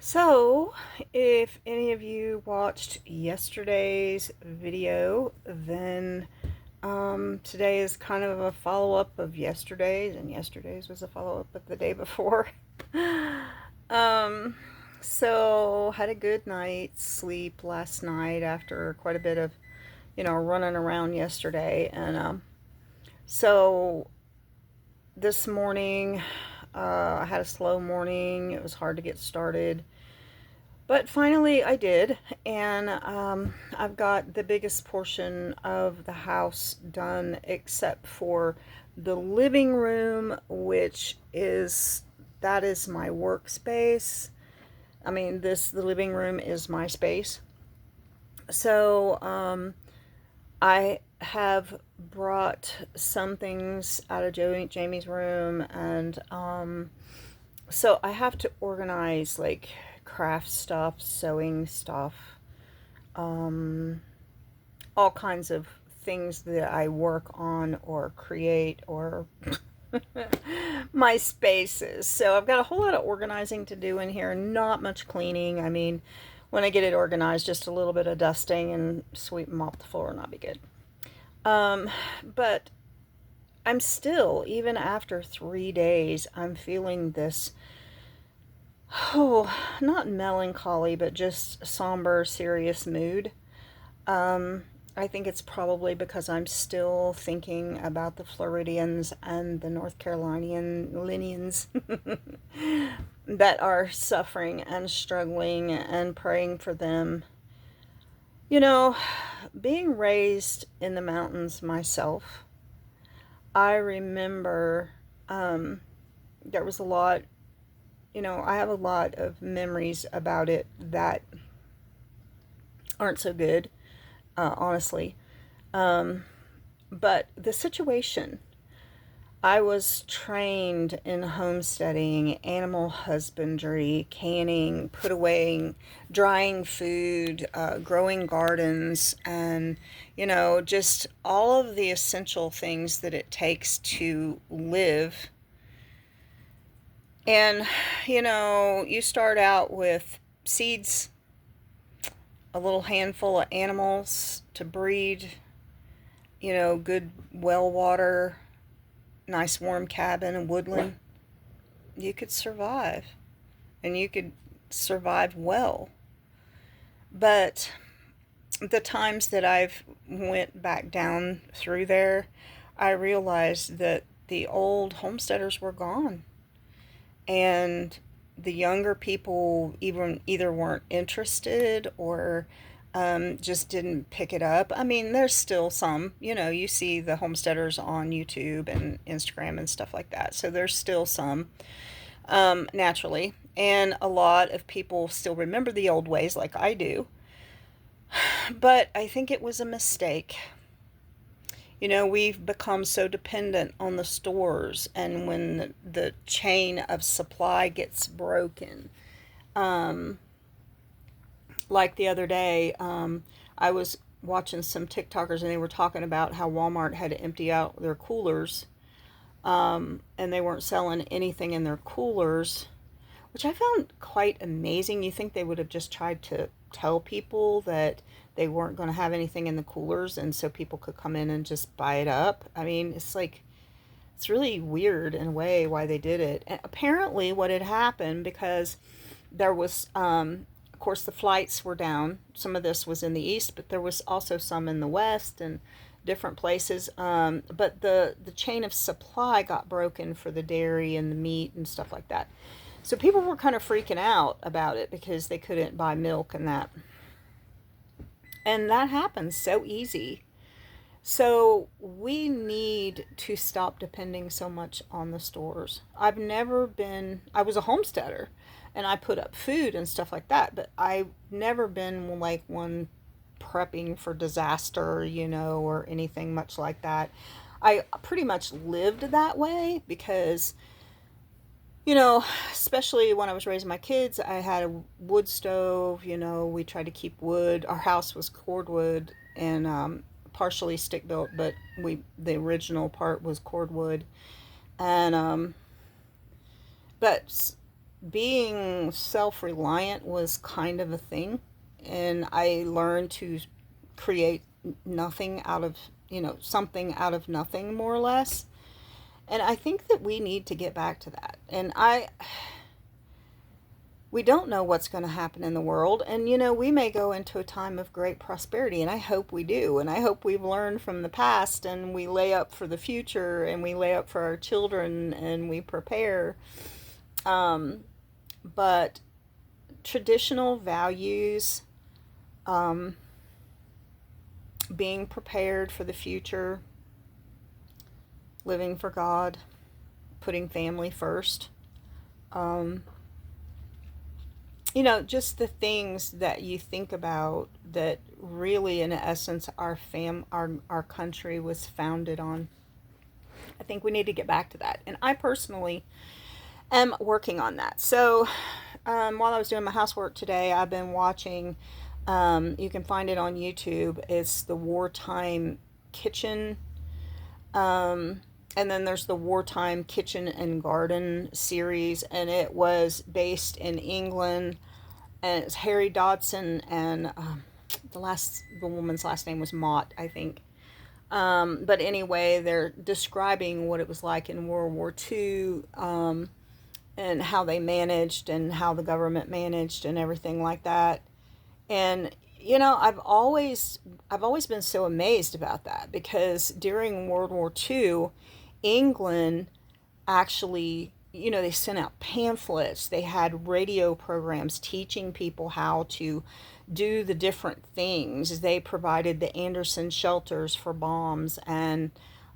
So, if any of you watched yesterday's video, then today is kind of a follow-up of yesterday's, and yesterday's was a follow-up of the day before. um, so, had a good night's sleep last night after quite a bit of, running around yesterday. And this morning, I had a slow morning. It was hard to get started. But finally, I did, and I've got the biggest portion of the house done except for the living room, which is that is my workspace. I mean, the living room is my space. So I have brought some things out of Jamie's room, and so I have to organize like craft stuff, sewing stuff, um, all kinds of things that I work on or create or my spaces. So I've got a whole lot of organizing to do in here, not much cleaning. I mean, when I get it organized, just a little bit of dusting and sweep and mop the floor and I'll be good. Um, but I'm still, even after 3 days, I'm feeling this, oh, not melancholy, but just somber, serious mood. Um, I think it's probably because I'm still thinking about the Floridians and the North Carolinians that are suffering and struggling, and praying for them. You know, being raised in the mountains myself, I remember there was a lot, I have a lot of memories about it that aren't so good, honestly. Um, but the situation, I was trained in homesteading, animal husbandry, canning, put away, drying food, growing gardens, and, just all of the essential things that it takes to live. And, you start out with seeds, a little handful of animals to breed, good well water, nice warm cabin and woodland. You could survive, and you could survive well. But the times that I've went back down through there, I realized that the old homesteaders were gone, and the younger people even either weren't interested or just didn't pick it up. I mean, there's still some, you see the homesteaders on YouTube and Instagram and stuff like that. So there's still some, naturally. And a lot of people still remember the old ways like I do. But I think it was a mistake. We've become so dependent on the stores, and when the chain of supply gets broken, um, like the other day, I was watching some TikTokers and they were talking about how Walmart had to empty out their coolers, and they weren't selling anything in their coolers, which I found quite amazing. You think they would have just tried to tell people that they weren't going to have anything in the coolers and so people could come in and just buy it up. I mean, it's really weird in a way why they did it. And apparently, what had happened, because there was, of course, the flights were down. Some of this was in the east, but there was also some in the west and different places. But the chain of supply got broken for the dairy and the meat and stuff like that. So people were kind of freaking out about it because they couldn't buy milk and that. And that happens so easy. So we need to stop depending so much on the stores. I was a homesteader and I put up food and stuff like that, but I've never been like one prepping for disaster, or anything much like that. I pretty much lived that way because, especially when I was raising my kids, I had a wood stove. We tried to keep wood. Our house was cordwood and partially stick built, but the original part was cordwood. And but being self-reliant was kind of a thing, and I learned to create nothing out of, something out of nothing, more or less. And I think that we need to get back to that. And we don't know what's going to happen in the world. And, we may go into a time of great prosperity, and I hope we do. And I hope we've learned from the past and we lay up for the future and we lay up for our children and we prepare. But traditional values, um, being prepared for the future, living for God, putting family first, um, just the things that you think about that really, in essence, our country was founded on. I think we need to get back to that. And I personally am working on that. So while I was doing my housework today, I've been watching, you can find it on YouTube. It's the Wartime Kitchen. And then there's the Wartime Kitchen and Garden series, and it was based in England, and it's Harry Dodson, and the woman's last name was Mott, I think. But anyway, they're describing what it was like in World War II, and how they managed and how the government managed and everything like that. And I've always been so amazed about that, because during World War II, England actually, they sent out pamphlets. They had radio programs teaching people how to do the different things. They provided the Anderson shelters for bombs, and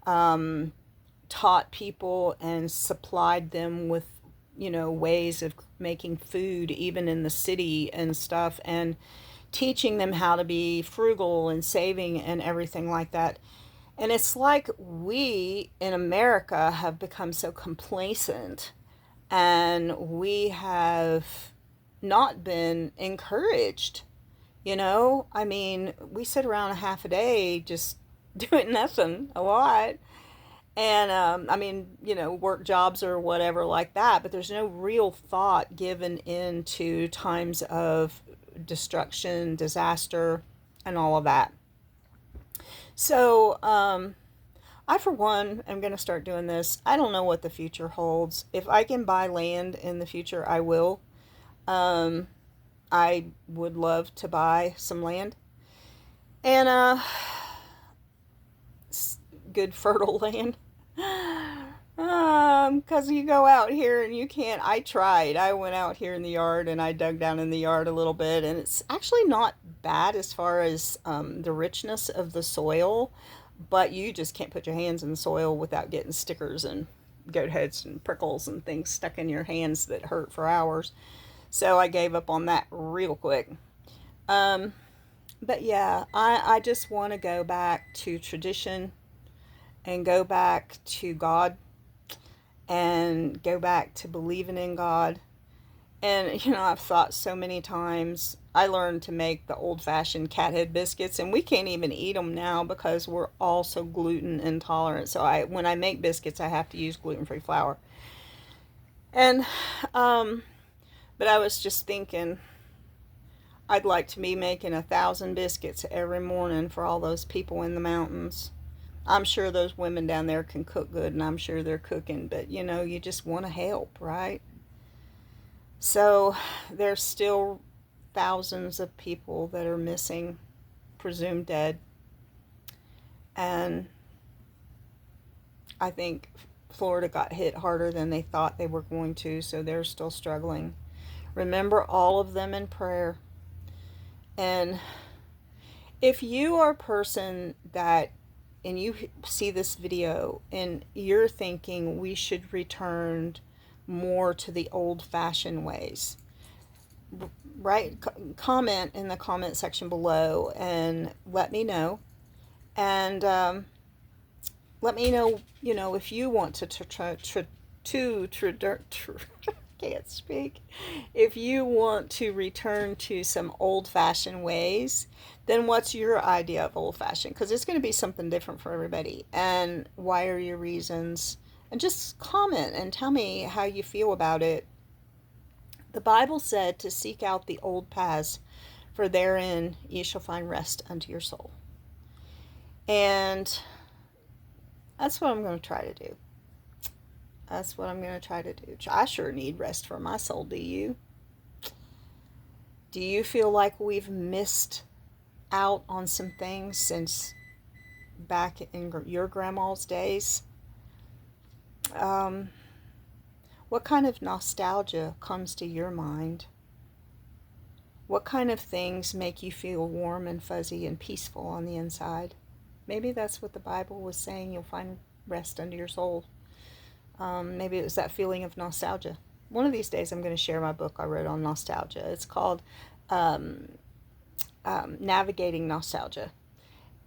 taught people and supplied them with, ways of making food, even in the city and stuff, and teaching them how to be frugal and saving and everything like that. And it's like we in America have become so complacent, and we have not been encouraged. I mean, we sit around a half a day just doing nothing a lot. And I mean, work jobs or whatever like that, but there's no real thought given into times of destruction, disaster, and all of that. So, I, for one, am going to start doing this. I don't know what the future holds. If I can buy land in the future, I will. Um, I would love to buy some land, and good fertile land. Because you go out here and you can't. I tried. I went out here in the yard and I dug down in the yard a little bit, and it's actually not bad as far as the richness of the soil, but you just can't put your hands in the soil without getting stickers and goat heads and prickles and things stuck in your hands that hurt for hours. So I gave up on that real quick. Um, but yeah, I just want to go back to tradition and go back to God and go back to believing in God. And, I've thought so many times, I learned to make the old-fashioned cat head biscuits, and we can't even eat them now because we're all so gluten intolerant. So when I make biscuits, I have to use gluten-free flour. And, but I was just thinking, I'd like to be making 1,000 biscuits every morning for all those people in the mountains. I'm sure those women down there can cook good, and I'm sure they're cooking, but you just want to help, right? So there's still thousands of people that are missing, presumed dead. And I think Florida got hit harder than they thought they were going to, so they're still struggling. Remember all of them in prayer. And if you are a person that, and you see this video and you're thinking we should return more to the old-fashioned ways, right? Comment in the comment section below and let me know. And let me know, if you want can't speak. If you want to return to some old-fashioned ways, then what's your idea of old-fashioned? Because it's going to be something different for everybody. And why are your reasons? And just comment and tell me how you feel about it. The Bible said to seek out the old paths, for therein ye shall find rest unto your soul. And that's what I'm going to try to do. That's what I'm going to try to do. I sure need rest for my soul. Do you? Do you feel like we've missed out on some things since back in your grandma's days? What kind of nostalgia comes to your mind? What kind of things make you feel warm and fuzzy and peaceful on the inside? Maybe that's what the Bible was saying. You'll find rest under your soul. Maybe it was that feeling of nostalgia. One of these days I'm going to share my book I wrote on nostalgia. It's called Navigating Nostalgia.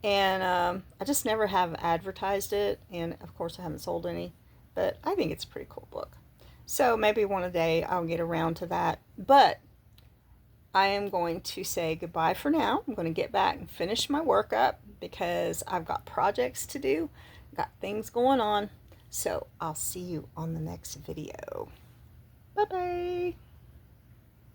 And I just never have advertised it. And of course I haven't sold any. But I think it's a pretty cool book. So maybe one day I'll get around to that. But I am going to say goodbye for now. I'm going to get back and finish my work up because I've got projects to do, got things going on. So I'll see you on the next video. Bye-bye.